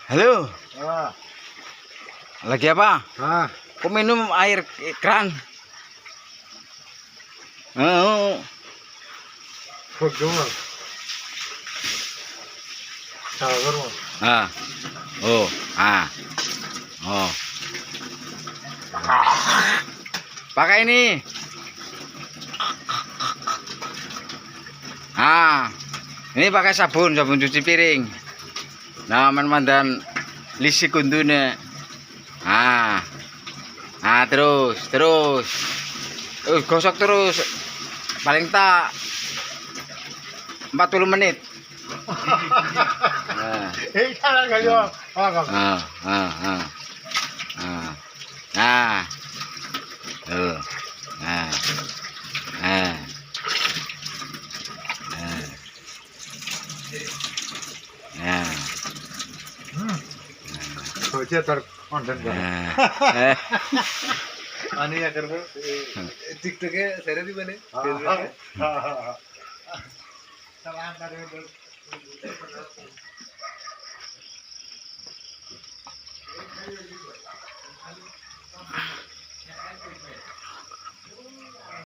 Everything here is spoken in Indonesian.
Halo, Ah, lagi apa? Kok minum air keran? Oh, bagaimana? Sabar mas. ah, oh, ah, oh. Pakai ini. Ini pakai sabun cuci piring. Nah, mandan lisi kuntune. Terus gosok terus. Paling tak 40 menit. Nah, Salah kayo. ah, ah, ah. Nah, tuh, nah, nah, nah, nah, Baca terkonten kan. nah. Ani ya karena TikToknya saya di mana? Sama antar